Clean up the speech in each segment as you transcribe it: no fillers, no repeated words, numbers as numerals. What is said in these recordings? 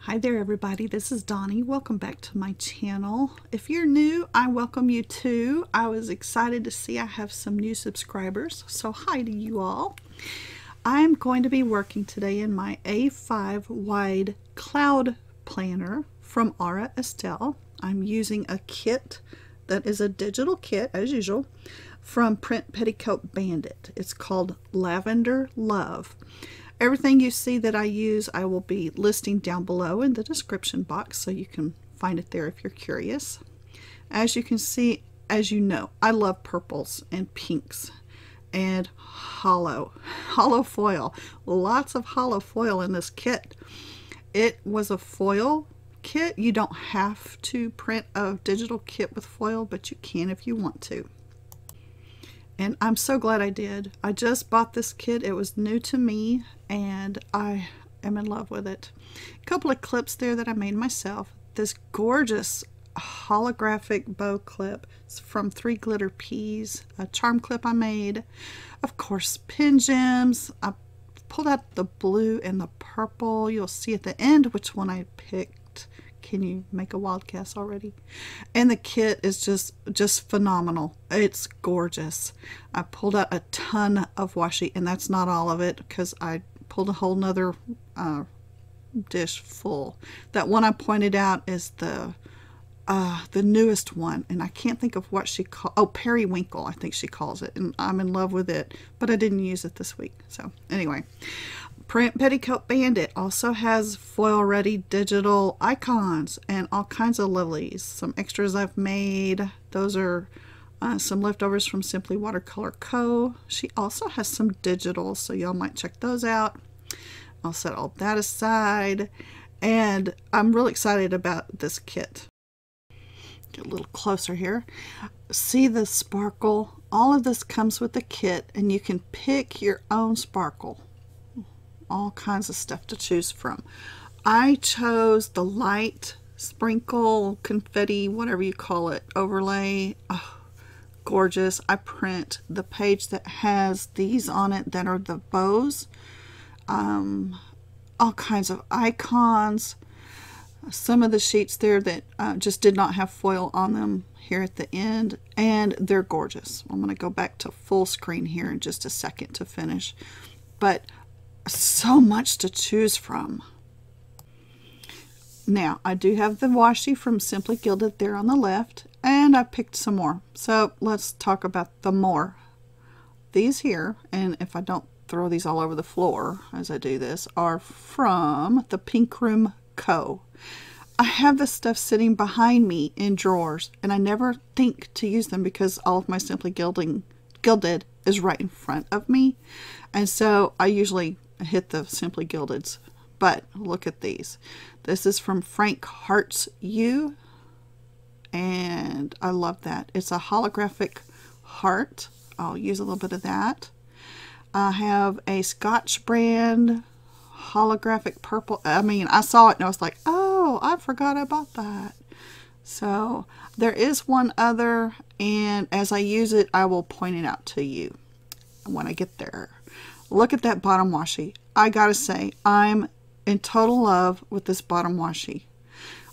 Hi there everybody, this is Donnie. Welcome back to my channel. If you're new, I welcome you too. I was excited to see I have some new subscribers, so hi to you all. I'm going to be working today in my A5 wide cloud planner from Aura Estelle. I'm using a kit that is a digital kit, as usual, from Petticoat Bandit. It's called Lavender Love. Everything you see that I use, I will be listing down below in the description box, so you can find it there if you're curious. As you can see, as you know, I love purples and pinks and hollow foil. Lots of hollow foil in this kit. It was a foil kit. You don't have to print a digital kit with foil, but you can if you want to. And I'm so glad I did. I just bought this kit. It was new to me and I am in love with it. A couple of clips there that I made myself. This gorgeous holographic bow clip from 3 Glitter Peas. A charm clip I made. Of course, pin gems. I pulled out the blue and the purple. You'll see at the end which one I picked. Can you make a wild guess already? And the kit is just phenomenal. It's gorgeous. I pulled out a ton of washi, and that's not all of it because I pulled a whole nother dish full. That one I pointed out is the newest one, and I can't think of what she called. Oh, periwinkle, I think she calls it, and I'm in love with it, but I didn't use it this week. So anyway, Petticoat Bandit also has foil ready digital icons and all kinds of lovelies. Some extras I've made. Those are some leftovers from Simply Watercolor Co. She also has some digital, so y'all might check those out. I'll set all that aside, and I'm really excited about this kit. Get a little closer here. See the sparkle? All of this comes with the kit, and you can pick your own sparkle. All kinds of stuff to choose from. I chose the light sprinkle, confetti, whatever you call it, overlay. Oh, gorgeous. I print the page that has these on it that are the bows. All kinds of icons. Some of the sheets there that just did not have foil on them here at the end, and they're gorgeous. I'm going to go back to full screen here in just a second to finish. But so much to choose from. Now, I do have the washi from Simply Gilded there on the left, and I picked some more. So let's talk about the more. These here, and if I don't throw these all over the floor as I do this, are from the Pink Room Co. I have this stuff sitting behind me in drawers, and I never think to use them because all of my Simply Gilded is right in front of me. And so I usually hit the Simply Gildeds, but look at these. This is from Frank Hearts U, and I love that. It's a holographic heart. I'll use a little bit of that. I have a Scotch brand holographic purple. I mean, I saw it and I was like, oh, I forgot I bought that. So there is one other, and as I use it, I will point it out to you when I get there. Look at that bottom washi. I gotta say, I'm in total love with this bottom washi.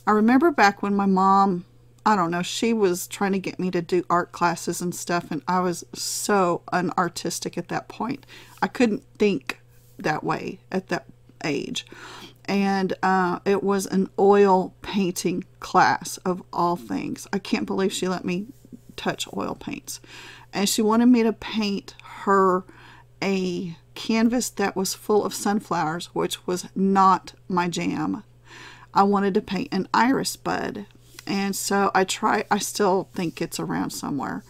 I remember back when my mom, I don't know, she was trying to get me to do art classes and stuff, and I was so unartistic at that point. I couldn't think that way at that age. And it was an oil painting class of all things. I can't believe she let me touch oil paints. And she wanted me to paint her a canvas that was full of sunflowers, which was not my jam. I wanted to paint an iris bud, and so I still think it's around somewhere.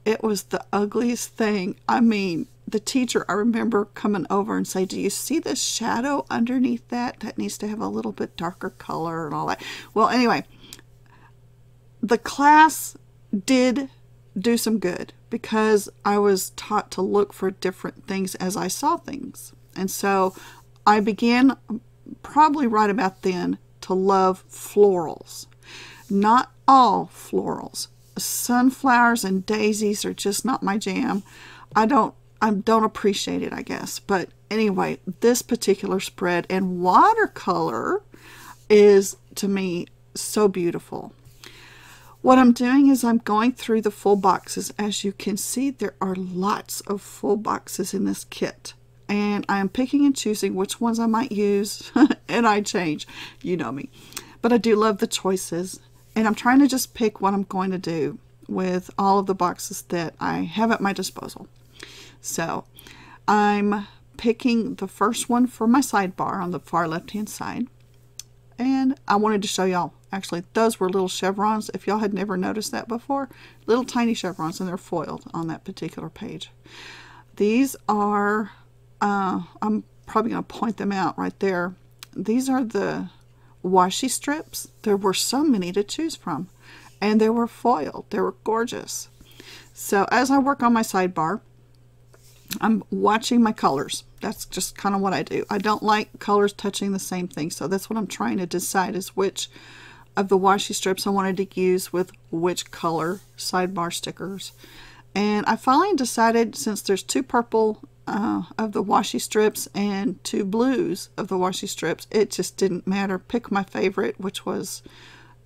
It was the ugliest thing. I mean, the teacher, I remember coming over and say, do you see the shadow underneath that? That needs to have a little bit darker color and all that. Well, anyway, the class did do some good because I was taught to look for different things as I saw things. And so I began probably right about then to love florals. Not all florals. Sunflowers and daisies are just not my jam. I don't appreciate it, I guess. But anyway, this particular spread and watercolor is, to me, so beautiful. What I'm doing is I'm going through the full boxes. As you can see, there are lots of full boxes in this kit. And I'm picking and choosing which ones I might use. And I change. You know me. But I do love the choices. And I'm trying to just pick what I'm going to do with all of the boxes that I have at my disposal. So I'm picking the first one for my sidebar on the far left-hand side. And I wanted to show y'all, actually, those were little chevrons. If y'all had never noticed that before, little tiny chevrons, and they're foiled on that particular page. These are, I'm probably going to point them out right there. These are the washi strips. There were so many to choose from, and they were foiled. They were gorgeous. So as I work on my sidebar, I'm watching my colors. That's just kind of what I do. I don't like colors touching the same thing, so that's what I'm trying to decide, is which of the washi strips I wanted to use with which color sidebar stickers. And I finally decided, since there's 2 purple of the washi strips and 2 blues of the washi strips, it just didn't matter. Pick my favorite, which was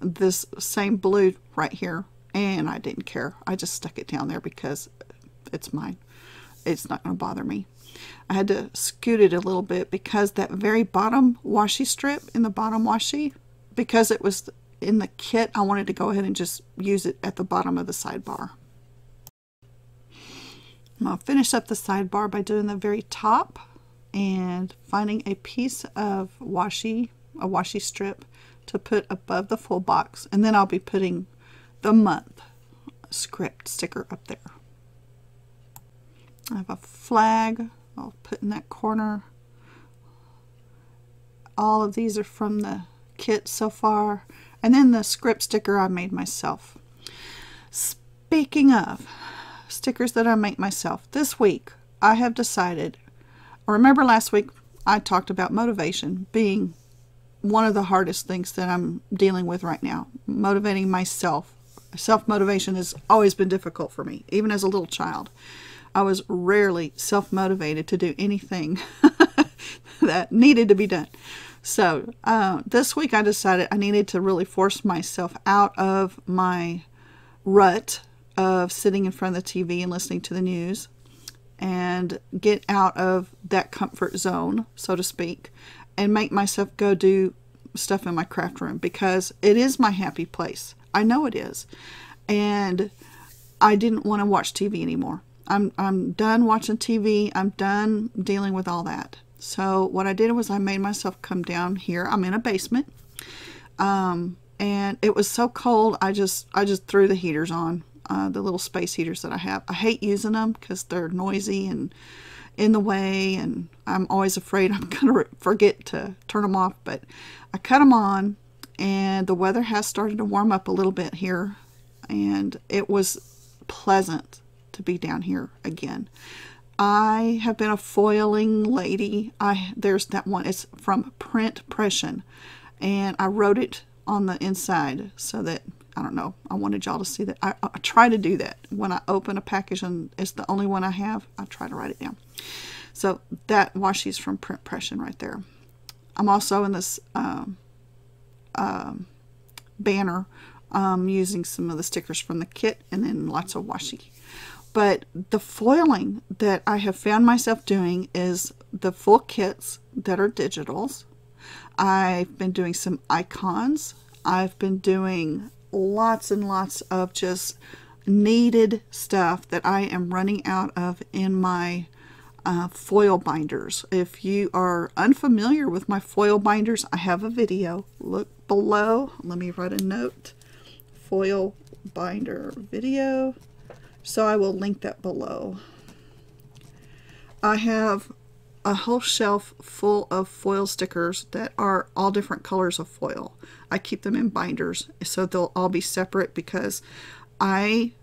this same blue right here, and I didn't care. I just stuck it down there because it's mine. It's not going to bother me. I had to scoot it a little bit because that very bottom washi strip in the bottom washi, because it was in the kit, I wanted to go ahead and just use it at the bottom of the sidebar. I'm going to finish up the sidebar by doing the very top and finding a piece of washi, a washi strip, to put above the full box, and then I'll be putting the month script sticker up there. I have a flag I'll put in that corner. All of these are from the kit so far, and then the script sticker I made myself. Speaking of stickers that I make myself, this week I have decided, remember last week I talked about motivation being one of the hardest things that I'm dealing with right now. Motivating myself. Self-motivation has always been difficult for me, even as a little child. I was rarely self-motivated to do anything that needed to be done. So this week I decided I needed to really force myself out of my rut of sitting in front of the TV and listening to the news, and get out of that comfort zone, so to speak, and make myself go do stuff in my craft room, because it is my happy place. I know it is. And I didn't want to watch TV anymore. I'm done watching TV. I'm done dealing with all that. So what I did was I made myself come down here. I'm in a basement. And it was so cold, I just threw the heaters on, the little space heaters that I have. I hate using them because they're noisy and in the way, and I'm always afraid I'm going to forget to turn them off. But I cut them on, and the weather has started to warm up a little bit here, and it was pleasant to be down here again. I have been a foiling lady. There's that one. It's from Print Pression, and I wrote it on the inside so that, I don't know, I wanted y'all to see that. I try to do that when I open a package and it's the only one I have. I try to write it down. So that washi is from Print Pression right there. I'm also in this banner using some of the stickers from the kit, and then lots of washi. But the foiling that I have found myself doing is the full kits that are digitals. I've been doing some icons. I've been doing lots and lots of just needed stuff that I am running out of in my foil binders. If you are unfamiliar with my foil binders, I have a video. Look below. Let me write a note. Foil binder video. So I will link that below. I have a whole shelf full of foil stickers that are all different colors of foil. I keep them in binders so they'll all be separate, because I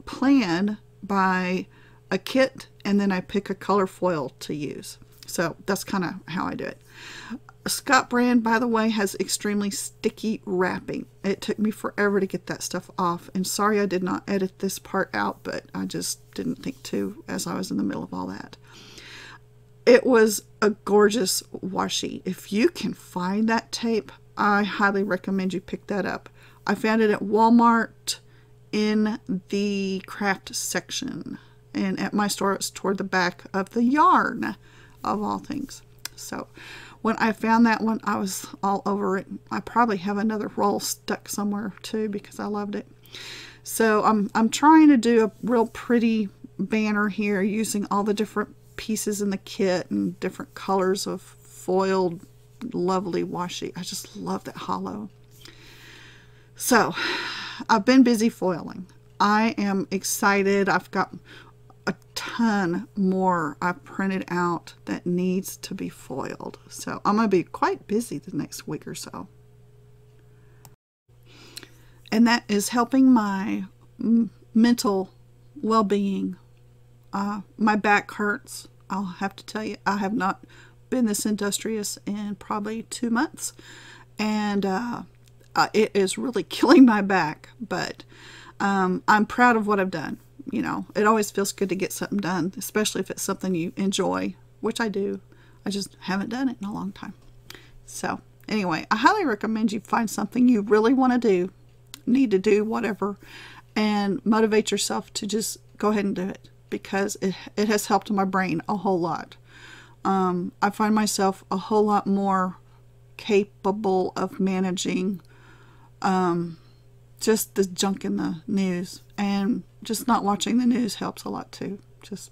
plan by a kit and then I pick a color foil to use. So that's kind of how I do it. Scott brand, by the way, has extremely sticky wrapping. It took me forever to get that stuff off, and sorry I did not edit this part out, but I just didn't think to as I was in the middle of all that. It was a gorgeous washi. If you can find that tape, I highly recommend you pick that up. I found it at Walmart in the craft section, and at my store it's toward the back of the yarn of all things. So when I found that one, I was all over it. I probably have another roll stuck somewhere too because I loved it. So I'm trying to do a real pretty banner here using all the different pieces in the kit and different colors of foiled lovely washi. I just love that hollow. So I've been busy foiling. I am excited. I've got a ton more I've printed out that needs to be foiled. So I'm going to be quite busy the next week or so. And that is helping my mental well-being. My back hurts. I'll have to tell you, I have not been this industrious in probably 2 months. And it is really killing my back. But I'm proud of what I've done. You know, it always feels good to get something done, especially if it's something you enjoy, which I do. I just haven't done it in a long time. So anyway, I highly recommend you find something you really want to do, need to do, whatever, and motivate yourself to just go ahead and do it, because it has helped my brain a whole lot. I find myself a whole lot more capable of managing just the junk in the news, and just not watching the news helps a lot too. Just,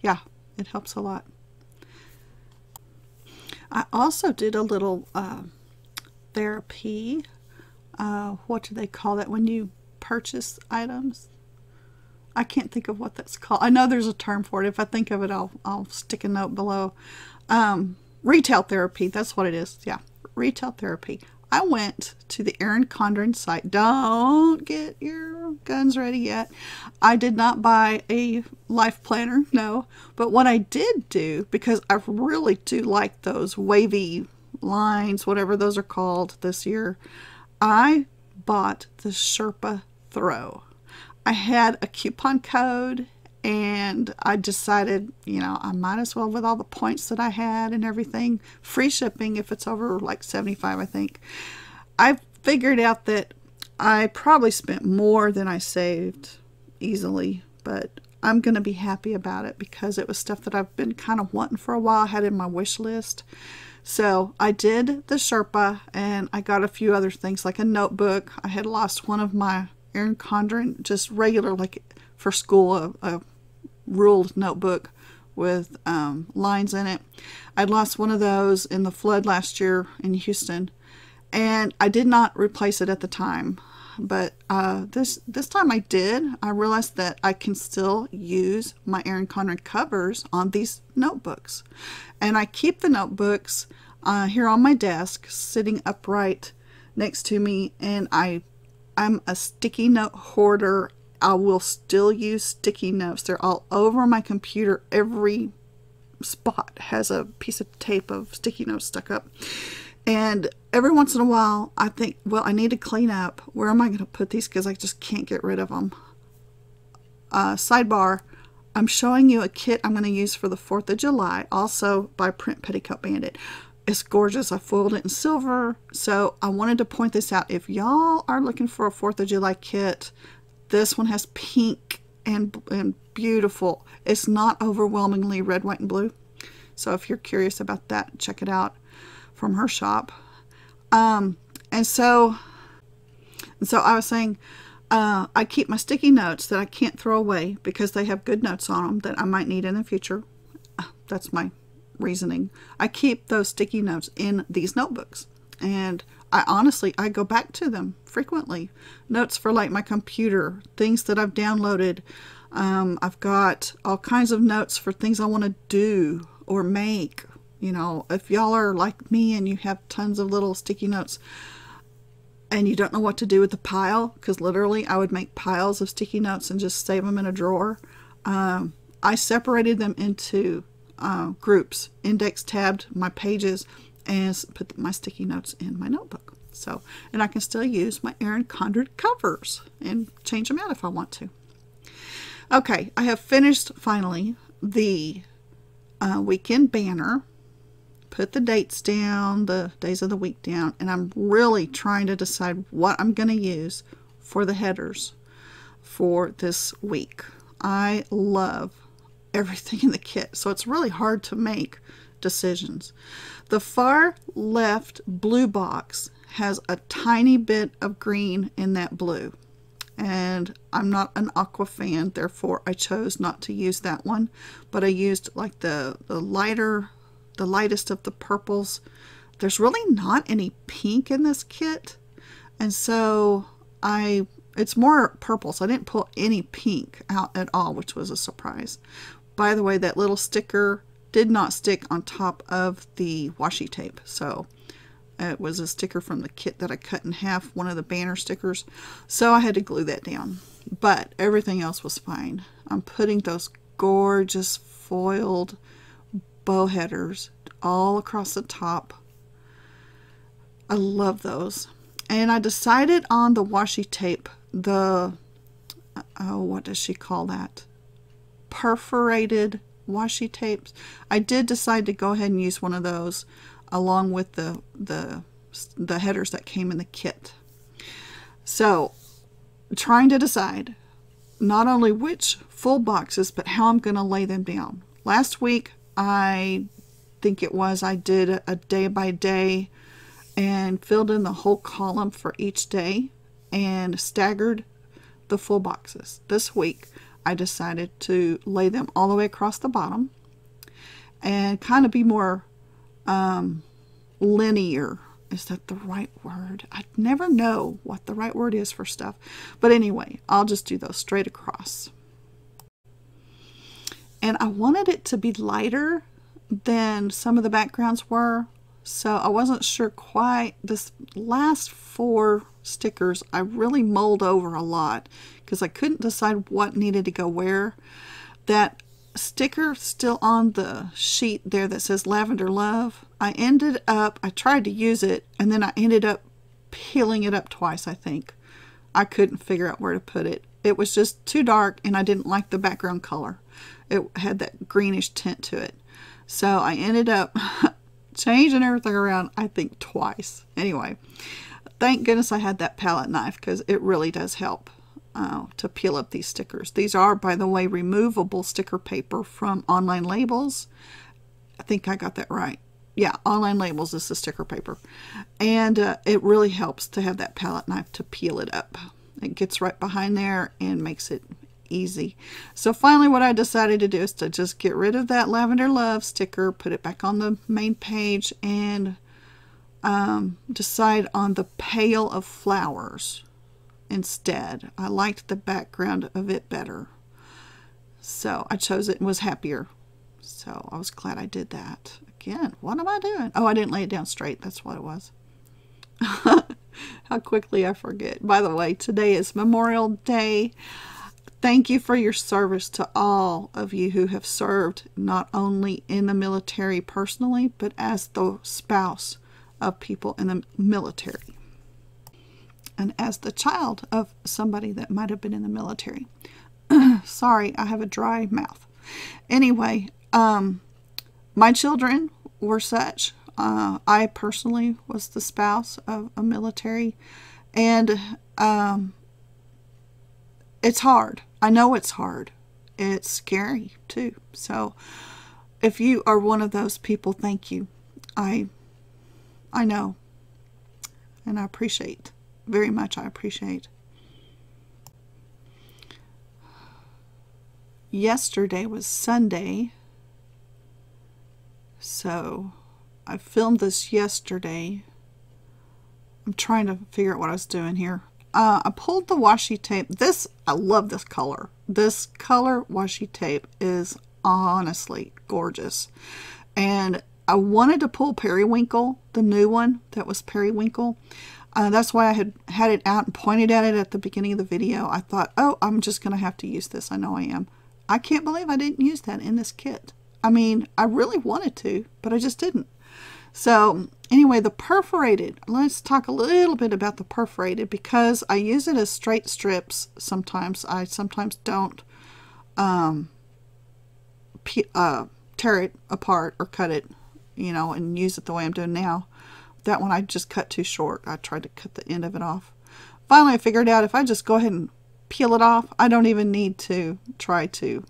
yeah, it helps a lot. I also did a little therapy. What do they call that when you purchase items? I can't think of what that's called. I know there's a term for it. If I think of it, I'll stick a note below. Retail therapy, that's what it is. Yeah, retail therapy. I went to the Erin Condren site. Don't get your guns ready yet. I did not buy a life planner, no. But what I did do, because I really do like those wavy lines, whatever those are called this year, I bought the Sherpa Throw. I had a coupon code, and I decided, you know, I might as well, with all the points that I had and everything, free shipping if it's over like 75, I think. I figured out that I probably spent more than I saved easily, but I'm going to be happy about it because it was stuff that I've been kind of wanting for a while. I had in my wish list. So I did the Sherpa, and I got a few other things like a notebook. I had lost one of my Erin Condren, just regular, like for school, a ruled notebook with lines in it. I'd lost one of those in the flood last year in Houston, and I did not replace it at the time. But this time I did. I realized that I can still use my Erin Condren covers on these notebooks. And I keep the notebooks here on my desk, sitting upright next to me. And I'm a sticky note hoarder. I will still use sticky notes. They're all over my computer. Every spot has a piece of tape of sticky notes stuck up. And every once in a while, I think, well, I need to clean up. Where am I going to put these? Because I just can't get rid of them. Sidebar, I'm showing you a kit I'm going to use for the 4th of July, also by Print Petticoat Bandit. It's gorgeous. I foiled it in silver. So I wanted to point this out. If y'all are looking for a 4th of July kit, this one has pink and beautiful. It's not overwhelmingly red, white, and blue. So if you're curious about that, check it out from her shop. And so I was saying, I keep my sticky notes that I can't throw away because they have good notes on them that I might need in the future. That's my reasoning. I keep those sticky notes in these notebooks, and I go back to them frequently. Notes for like my computer, things that I've downloaded. I've got all kinds of notes for things I want to do or make. You know, if y'all are like me and you have tons of little sticky notes and you don't know what to do with the pile, because literally I would make piles of sticky notes and just save them in a drawer. I separated them into groups, index tabbed my pages, and put my sticky notes in my notebook. So, and I can still use my Erin Condren covers and change them out if I want to. Okay, I have finished finally the weekend banner. put the dates down, the days of the week down, and I'm really trying to decide what I'm going to use for the headers for this week. I love everything in the kit, so it's really hard to make decisions. The far left blue box has a tiny bit of green in that blue, and I'm not an aqua fan, therefore I chose not to use that one, but I used like the lightest of the purples. There's really not any pink in this kit, and so it's more purples. I didn't pull any pink out at all, which was a surprise. By the way, that little sticker did not stick on top of the washi tape, so it was a sticker from the kit that I cut in half, one of the banner stickers, so I had to glue that down, but everything else was fine. I'm putting those gorgeous foiled bow headers all across the top. I love those. And I decided on the washi tape, what does she call that? Perforated washi tapes. I did decide to go ahead and use one of those along with the headers that came in the kit. So, trying to decide not only which full boxes, but how I'm going to lay them down. Last week, I think it was, I did a day by day and filled in the whole column for each day and staggered the full boxes. This week, I decided to lay them all the way across the bottom and kind of be more linear. Is that the right word? I never know what the right word is for stuff. But anyway, I'll just do those straight across. And I wanted it to be lighter than some of the backgrounds were, so I wasn't sure quite. This last 4 stickers I really mulled over a lot because I couldn't decide what needed to go where. That sticker still on the sheet there that says Lavender Love, I tried to use it, and then I ended up peeling it up twice, I think. I couldn't figure out where to put it. It was just too dark, and I didn't like the background color. It had that greenish tint to it. So I ended up changing everything around, I think, twice. Anyway, thank goodness I had that palette knife, because it really does help to peel up these stickers. These are, by the way, removable sticker paper from Online Labels. I think I got that right. Yeah, Online Labels is the sticker paper. And it really helps to have that palette knife to peel it up. It gets right behind there and makes it easy. So finally what I decided to do is to just get rid of that Lavender Love sticker, put it back on the main page, and decide on the Pail of Flowers instead. I liked the background of it better, so I chose it and was happier. So I was glad I did that. Again, what am I doing? Oh, I didn't lay it down straight. That's what it was. How quickly I forget. By the way, today is Memorial Day. Thank you for your service to all of you who have served, not only in the military personally, but as the spouse of people in the military, and as the child of somebody that might have been in the military. Sorry, I have a dry mouth. Anyway, my children were such. I personally was the spouse of a military, and it's hard. I know it's hard. It's scary too. So if you are one of those people, thank you. I know, and I appreciate very much. I appreciate. Yesterday was Sunday, so I filmed this yesterday. I'm trying to figure out what I was doing here. I pulled the washi tape. I love this color. This color washi tape is honestly gorgeous. And I wanted to pull Periwinkle, the new one that was Periwinkle. That's why I had it out and pointed at it at the beginning of the video. I thought, oh, I'm just going to have to use this. I know I am. I can't believe I didn't use that in this kit. I mean, I really wanted to, but I just didn't. So anyway, the perforated, let's talk a little bit about the perforated, because I use it as straight strips sometimes. I sometimes don't tear it apart or cut it you know, and use it the way I'm doing now. That one I just cut too short. I tried to cut the end of it off. Finally, I figured out if I just go ahead and peel it off, I don't even need to try to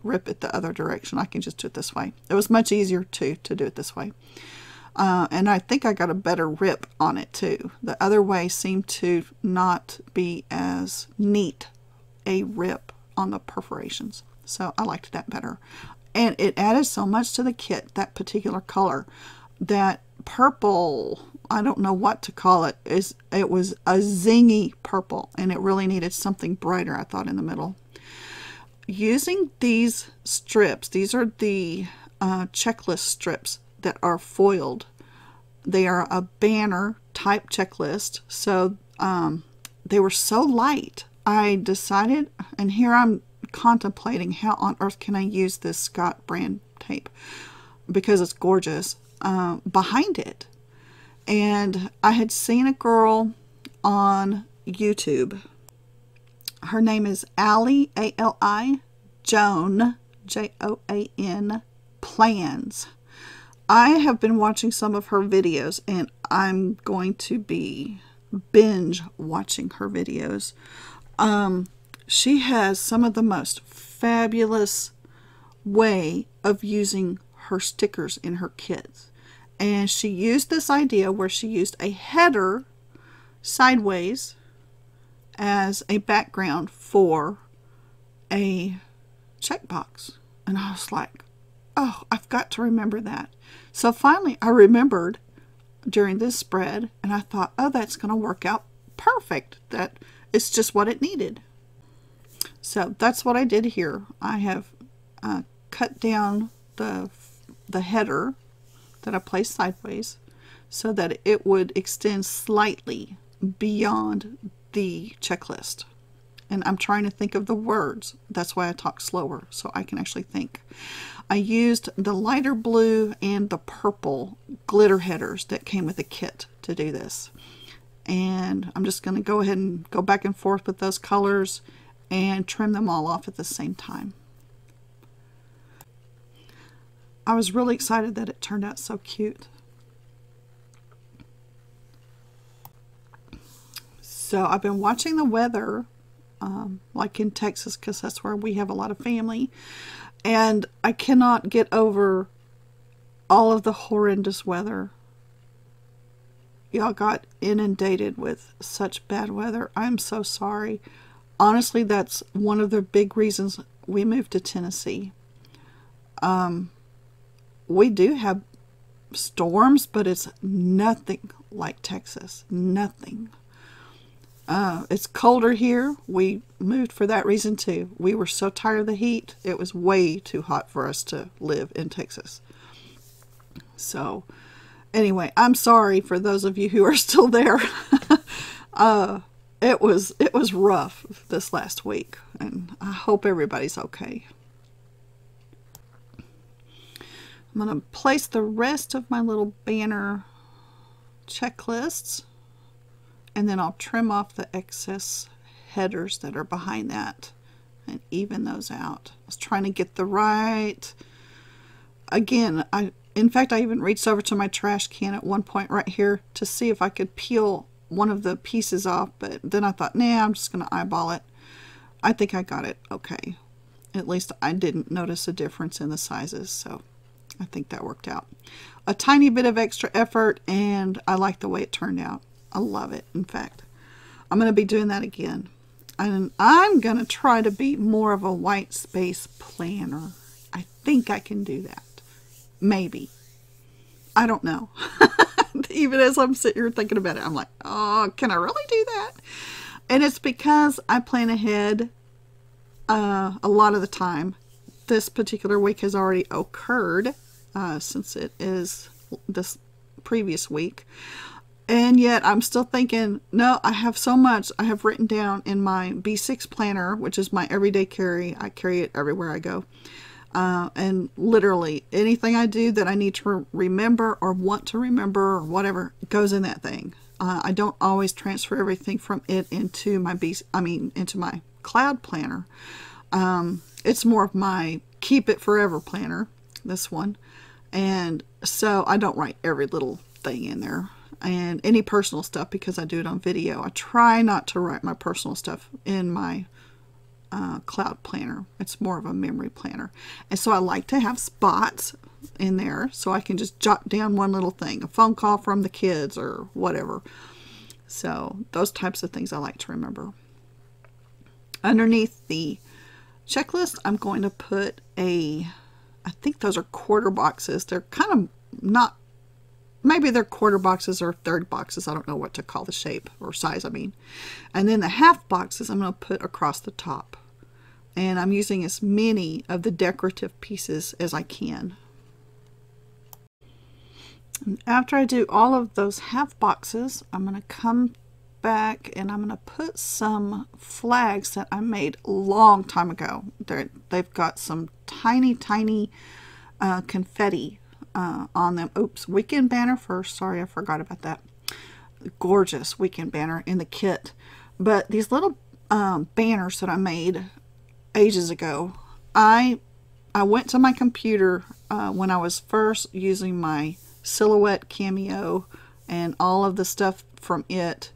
rip it the other direction. I can just do it this way. It was much easier too to do it this way. And I think I got a better rip on it too. The other way seemed to not be as neat a rip on the perforations. So I liked that better. And it added so much to the kit, that particular color. That purple, I don't know what to call it. It was a zingy purple, and it really needed something brighter, I thought, in the middle. Using these strips, these are the checklist strips that are foiled. They are a banner type checklist, so they were so light. I decided, and here I'm contemplating how on earth can I use this Scott brand tape, because it's gorgeous, behind it. And I had seen a girl on YouTube. Her name is Ali, A-L-I, Joan, J-O-A-N, Plans. I have been watching some of her videos, and I'm going to be binge watching her videos. She has some of the most fabulous way of using her stickers in her kits. And she used this idea where she used a header sideways as a background for a checkbox. And I was like, oh, I've got to remember that. So finally I remembered during this spread, and I thought, oh, that's going to work out perfect. That it's just what it needed. So that's what I did here. I have cut down the header that I placed sideways so that it would extend slightly beyond the checklist. And I'm trying to think of the words. That's why I talk slower, so I can actually think. I used the lighter blue and the purple glitter headers that came with the kit to do this. And I'm just going to go ahead and go back and forth with those colors and trim them all off at the same time. I was really excited that it turned out so cute. So I've been watching the weather, like in Texas, because that's where we have a lot of family. And I cannot get over all of the horrendous weather. Y'all got inundated with such bad weather. I'm so sorry. Honestly, that's one of the big reasons we moved to Tennessee. We do have storms, but it's nothing like Texas. Nothing. It's colder here. We moved for that reason too. We were so tired of the heat. It was way too hot for us to live in Texas. So anyway, I'm sorry for those of you who are still there. It was rough this last week, and I hope everybody's okay. I'm going to place the rest of my little banner checklists, and then I'll trim off the excess headers that are behind that and even those out. I was trying to get the right, again, in fact, I even reached over to my trash can at one point right here to see if I could peel one of the pieces off, but then I thought, nah, I'm just going to eyeball it. I think I got it okay. At least I didn't notice a difference in the sizes, so I think that worked out. A tiny bit of extra effort, and I like the way it turned out. I love it. In fact, I'm going to be doing that again. And I'm going to try to be more of a white space planner. I think I can do that. Maybe. I don't know. Even as I'm sitting here thinking about it, I'm like, oh, can I really do that? And it's because I plan ahead a lot of the time. This particular week has already occurred since it is this previous week. And yet I'm still thinking, no, I have so much I have written down in my B6 planner, which is my everyday carry. I carry it everywhere I go. And literally anything I do that I need to remember or want to remember or whatever goes in that thing. I don't always transfer everything from it into my into my cloud planner. It's more of my keep it forever planner, this one. And so I don't write every little thing in there. And any personal stuff, because I do it on video, I try not to write my personal stuff in my cloud planner. It's more of a memory planner. And so I like to have spots in there so I can just jot down one little thing, a phone call from the kids or whatever. So those types of things I like to remember. Underneath the checklist, I'm going to put I think those are quarter boxes. They're kind of not, maybe they're quarter boxes or third boxes. I don't know what to call the shape or size, I mean. And then the half boxes I'm going to put across the top. And I'm using as many of the decorative pieces as I can. And after I do all of those half boxes, I'm going to come back and I'm going to put some flags that I made a long time ago. They've got some tiny confetti on them. Oops, weekend banner first. Sorry, I forgot about that. Gorgeous weekend banner in the kit. But these little banners that I made ages ago, I went to my computer when I was first using my Silhouette Cameo and all of the stuff from it,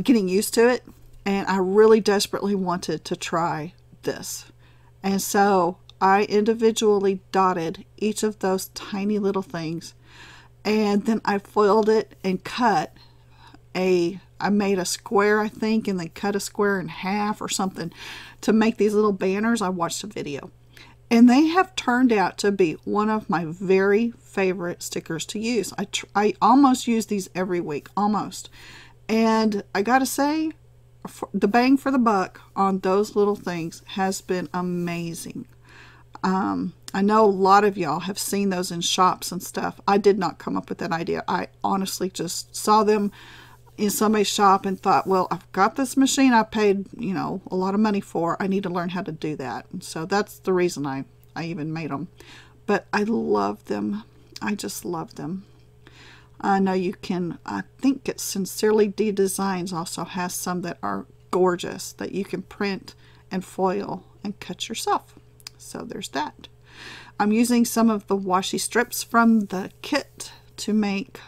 getting used to it, and I really desperately wanted to try this. And so I individually dotted each of those tiny little things, and then I foiled it and cut I made a square, I think, and then cut a square in half or something to make these little banners. I watched a video, and they have turned out to be one of my very favorite stickers to use. I almost use these every week, almost. And I gotta say, the bang for the buck on those little things has been amazing. I know a lot of y'all have seen those in shops and stuff. I did not come up with that idea. I honestly just saw them in somebody's shop and thought, well, I've got this machine I paid, you know, a lot of money for. I need to learn how to do that. And so that's the reason I even made them. But I love them. I just love them. I know you can, I think it's Sincerely D Designs also has some that are gorgeous that you can print and foil and cut yourself. So there's that. I'm using some of the washi strips from the kit to make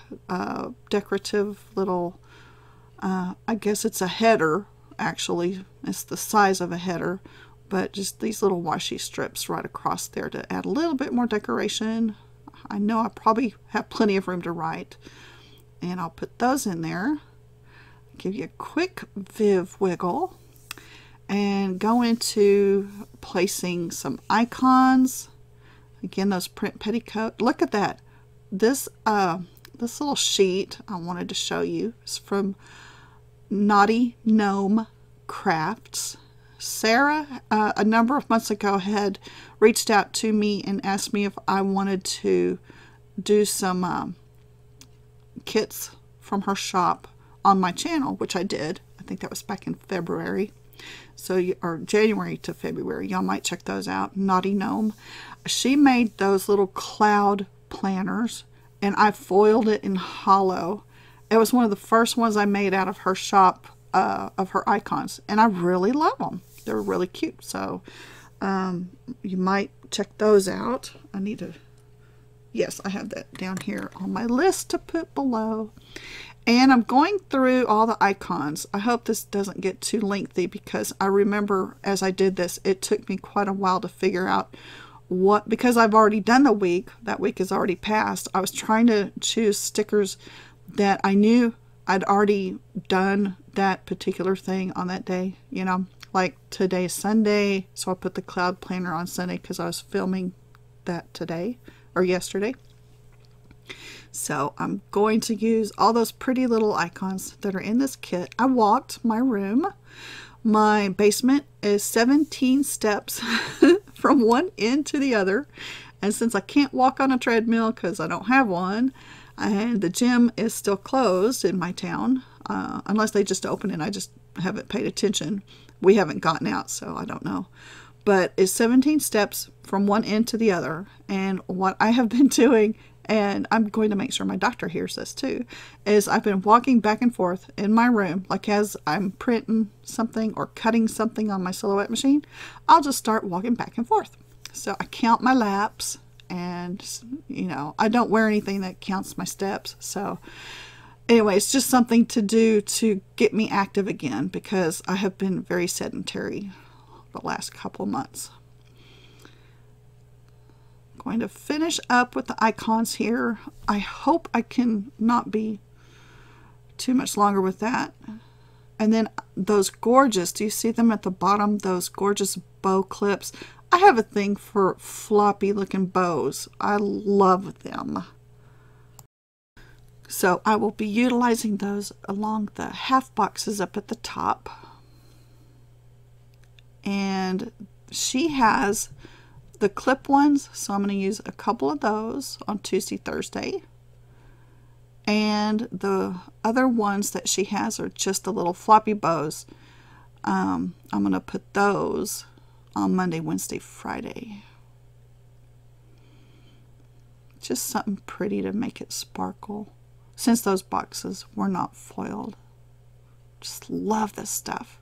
decorative little, I guess it's a header, actually. It's the size of a header, but just these little washi strips right across there to add a little bit more decoration. I know I probably have plenty of room to write, and I'll put those in there. Give you a quick Viv wiggle and go into placing some icons. Again, those print petticoat. Look at that. This little sheet I wanted to show you is from Naughty Gnome Crafts. Sarah, a number of months ago, had reached out to me and asked me if I wanted to do some kits from her shop on my channel, which I did. I think that was back in February. So, or January to February. Y'all might check those out. Naughty Gnome. She made those little cloud planners, and I foiled it in hollow. It was one of the first ones I made out of her shop, of her icons, and I really love them. They're really cute. So you might check those out. I need to, yes, I have that down here on my list to put below. And I'm going through all the icons. I hope this doesn't get too lengthy, because I remember as I did this, it took me quite a while to figure out what, because I've already done the week, that week is already passed. I was trying to choose stickers that I knew I'd already done that particular thing on that day, you know, like today's Sunday, so I put the cloud planner on Sunday because I was filming that today or yesterday. So I'm going to use all those pretty little icons that are in this kit. I walked my room. My basement is 17 steps from one end to the other. And since I can't walk on a treadmill because I don't have one, and the gym is still closed in my town, unless they just open it, I just haven't paid attention. We haven't gotten out, so I don't know. But it's 17 steps from one end to the other. And what I have been doing, and I'm going to make sure my doctor hears this too, is I've been walking back and forth in my room, like as I'm printing something or cutting something on my Silhouette machine, I'll just start walking back and forth. So I count my laps, and, you know, I don't wear anything that counts my steps. So anyway, it's just something to do to get me active again, because I have been very sedentary the last couple months. I'm going to finish up with the icons here. I hope I can not be too much longer with that. And then those gorgeous, do you see them at the bottom? Those gorgeous bow clips. I have a thing for floppy looking bows. I love them. So I will be utilizing those along the half boxes up at the top. And she has the clip ones, so I'm going to use a couple of those on Tuesday, Thursday. And the other ones that she has are just the little floppy bows. I'm going to put those on Monday, Wednesday, Friday. Just something pretty to make it sparkle. Since those boxes were not foiled. Just love this stuff.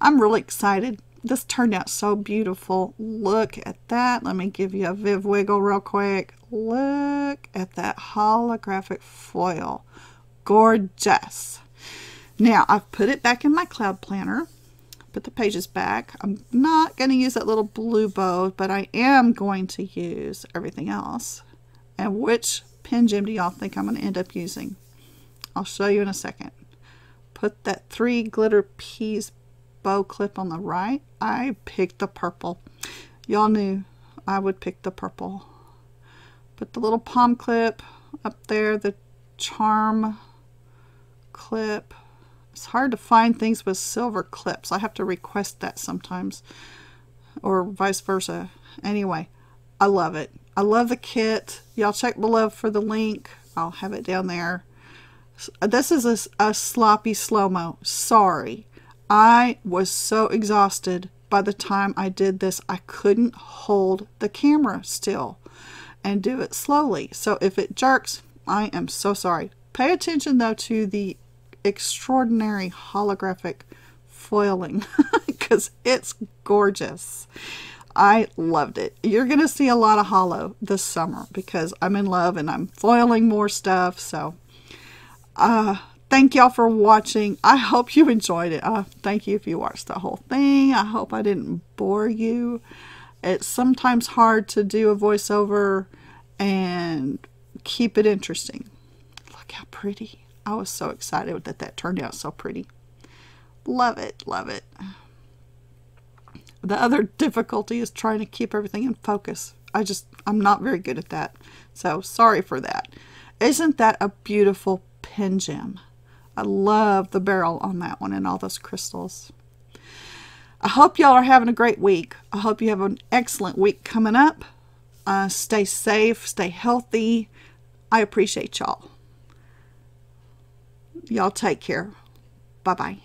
I'm really excited. This turned out so beautiful. Look at that. Let me give you a Viv wiggle real quick. Look at that holographic foil. Gorgeous. Now, I've put it back in my cloud planner. Put the pages back. I'm not going to use that little blue bow, but I am going to use everything else. And which pen gem do y'all think I'm going to end up using? I'll show you in a second. Put that 3 glitter peas bow clip on the right. I picked the purple. Y'all knew I would pick the purple. Put the little palm clip up there, the charm clip. It's hard to find things with silver clips. I have to request that sometimes, or vice versa. Anyway, I love it. I love the kit. Y'all check below for the link. I'll have it down there. This is a sloppy slow-mo. Sorry. I was so exhausted by the time I did this. I couldn't hold the camera still and do it slowly. So if it jerks, I am so sorry. Pay attention though to the extraordinary holographic foiling because it's gorgeous. I loved it. You're going to see a lot of holo this summer because I'm in love and I'm foiling more stuff. So thank y'all for watching. I hope you enjoyed it. Thank you if you watched the whole thing. I hope I didn't bore you. It's sometimes hard to do a voiceover and keep it interesting. Look how pretty. I was so excited that that turned out so pretty. Love it, love it. The other difficulty is trying to keep everything in focus. I'm not very good at that. So sorry for that. Isn't that a beautiful pen gem? I love the barrel on that one and all those crystals. I hope y'all are having a great week. I hope you have an excellent week coming up. Stay safe, stay healthy. I appreciate y'all. Y'all take care. Bye-bye.